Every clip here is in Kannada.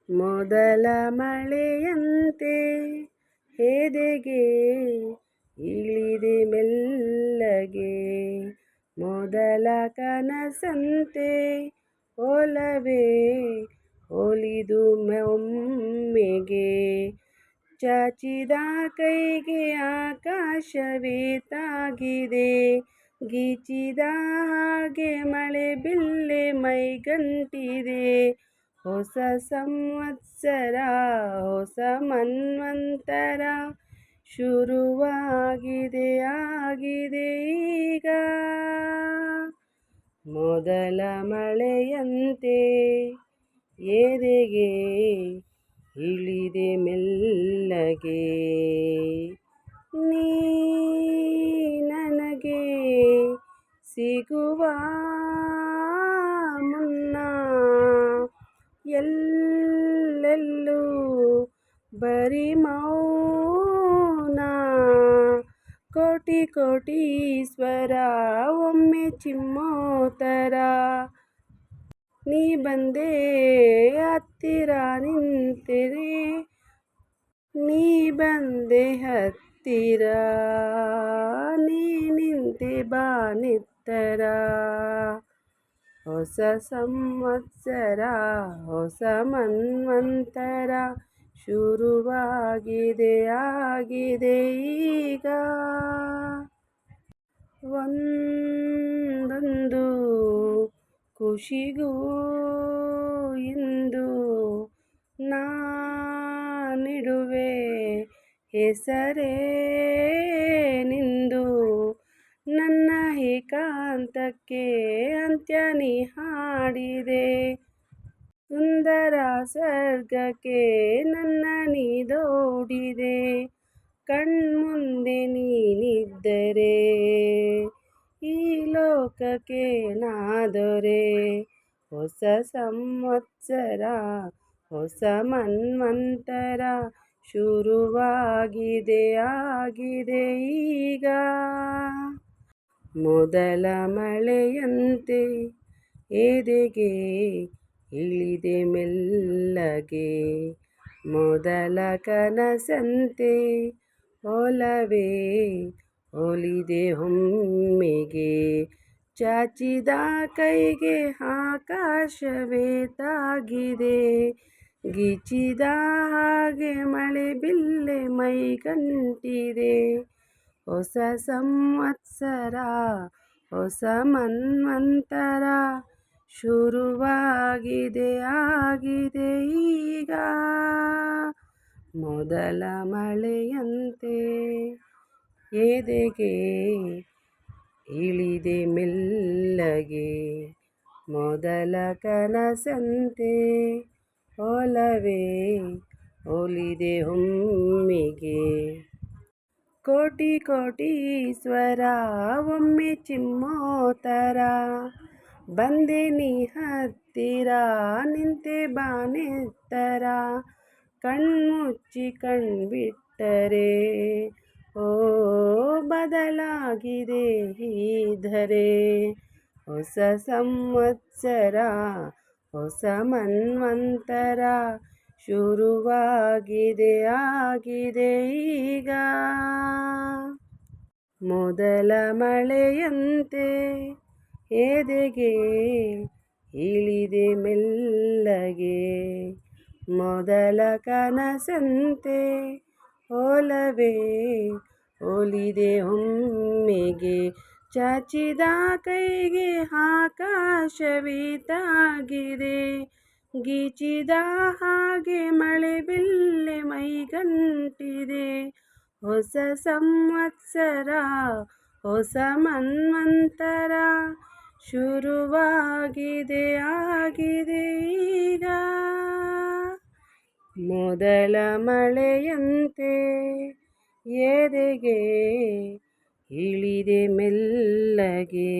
ಮೊದಲ ಮಳೆಯಂತೆ ಎದೆಗೆ ಇಳಿದೆ ಮೆಲ್ಲಗೆ, ಮೊದಲ ಕನಸಂತೆ ಒಲವೇ ಒಲಿದು ಒಮ್ಮೆಗೆ, ಚಾಚಿದ ಕೈಗೆ ಆಕಾಶವೇ ತಾಗಿದೆ, ಗೀಚಿದ ಹಾಗೆ ಮಳೆ ಬಿಲ್ಲೆ ಮೈಗಂಟಿದೆ. ಹೊಸ ಸಂವತ್ಸರ ಹೊಸ ಮನ್ವಂತರ ಶುರುವಾಗಿದೆ ಆಗಿದೆ ಈಗ, ಮೊದಲ ಮಳೆಯಂತೆ ಎದೆಗೆ ಇಳಿದೆ ಮೆಲ್ಲಗೆ. ನೀ ನನಗೆ ಸಿಗುವ ಮುನ್ನ ಎಲ್ಲೆಲ್ಲೂ ಬರಿ ಮೌನ, ಕೋಟಿ ಕೋಟಿ ಸ್ವರ ಒಮ್ಮೆ ಚಿಮ್ಮೋ ಥರ, ನೀ ಬಂದೆ ಹತ್ತಿರ ನಿಂತೆರೆ, ನೀ ಬಂದೆ ಹತ್ತಿರ ನೀ ನಿಂತೆ ಬಾನೆತ್ತರ. ಹೊಸ ಸಂವತ್ಸರ ಹೊಸ ಮನ್ವಂತರ ಶುರುವಾಗಿದೆ ಆಗಿದೆ ಈಗ, ಒಂದೊಂದು ಖುಷಿಗೂ ಇಂದು ನಾನಿಡುವೆ ಹೆಸರೇ ನಿಂದು. ನನ್ನ ಏಕಾಂತಕ್ಕೆ ಅಂತ್ಯ ನೀ ಹಾಡಿದೆ, ಸುಂದರ ಸ್ವರ್ಗಕ್ಕೆ ನನ್ನ ನೀ ದೌಡಿದೆ. ಕಣ್ಮುಂದೆ ನೀನಿದ್ದರೆ ಈ ಲೋಕಕ್ಕೆ ನಾ ದೊರೆ. ಹೊಸ ಸಂವತ್ಸರ ಹೊಸ ಮನ್ವಂತರ ಶುರುವಾಗಿದೆ ಆಗಿದೆ ಈಗ, ಮೊದಲ ಮಳೆಯಂತೆ ಎದೆಗೆ ಇಳಿದೆ ಮೆಲ್ಲಗೆ, ಮೊದಲ ಕನಸಂತೆ ಒಲವೇ ಒಲಿದೆ ಒಮ್ಮೆಗೆ, ಚಾಚಿದ ಕೈಗೆ ಆಕಾಶವೇ ತಾಗಿದೆ, ಗೀಚಿದ ಹಾಗೆ ಮಳೆ ಬಿಲ್ಲೆ ಮೈಗಂಟಿದೆ. ಹೊಸ ಸಂವತ್ಸರ ಹೊಸ ಮನ್ವಂತರ ಶುರುವಾಗಿದೆ ಆಗಿದೆ ಈಗ, ಮೊದಲ ಮಳೆಯಂತೆ ಎದೆಗೆ ಇಳಿದೆ ಮೆಲ್ಲಗೆ, ಮೊದಲ ಕನಸಂತೆ ಒಲವೇ ಒಲಿದೆ ಒಮ್ಮೆಗೆ, ಕೋಟಿ ಕೋಟಿ ಸ್ವರ ಒಮ್ಮೆ ಚಿಮ್ಮೋ ಥರ, ಬಂದೆ ನೀ ಹತ್ತಿರ ನಿಂತೆ ಬಾನೆತ್ತರ. ಕಣ್ಮುಚ್ಚಿ ಕಣ್ಬಿಟ್ಟರೆ ಓ ಬದಲಾಗಿದೆ ಈ ಧರೆ. ಹೊಸ ಸಂವತ್ಸರ ಹೊಸ ಮನ್ವಂತರ ಶುರುವಾಗಿದೆ ಆಗಿದೆ ಈಗ, ಮೊದಲ ಮಳೆಯಂತೆ ಎದೆಗೆ ಇಳಿದೆ ಮೆಲ್ಲಗೆ, ಮೊದಲ ಕನಸಂತೆ ಒಲವೇ ಒಲಿದೆ ಒಮ್ಮೆಗೆ, ಚಾಚಿದ ಕೈಗೆ ಆಕಾಶವೇ ತಾಗಿದೆ, ಗೀಚಿದ ಹಾಗೆ ಮಳೆ ಬಿಲ್ಲೆ ಮೈಗಂಟಿದೆ. ಹೊಸ ಸಂವತ್ಸರ ಹೊಸ ಮನ್ವಂತರ ಶುರುವಾಗಿದೆ ಆಗಿದೆ ಈಗ, ಮೊದಲ ಮಳೆಯಂತೆ ಎದೆಗೆ ಇಳಿದೆ ಮೆಲ್ಲಗೆ,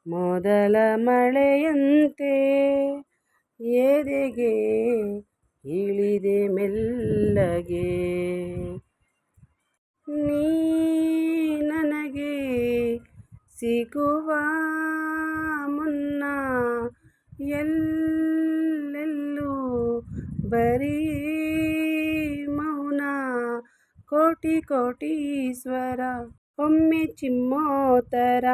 ಮೊದಲ ಮಳೆಯಂತೆ ಎದೆಗೆ ಇಳಿದೆ ಮೆಲ್ಲಗೆ. ನೀ ನನಗೆ ಸಿಗುವ ಮುನ್ನ ಎಲ್ಲೆಲ್ಲೂ ಬರೀ ಮೌನ ಕೋಟಿ ಕೋಟಿ ಸ್ವರ ಒಮ್ಮೆ ಚಿಮ್ಮೋ ಥರ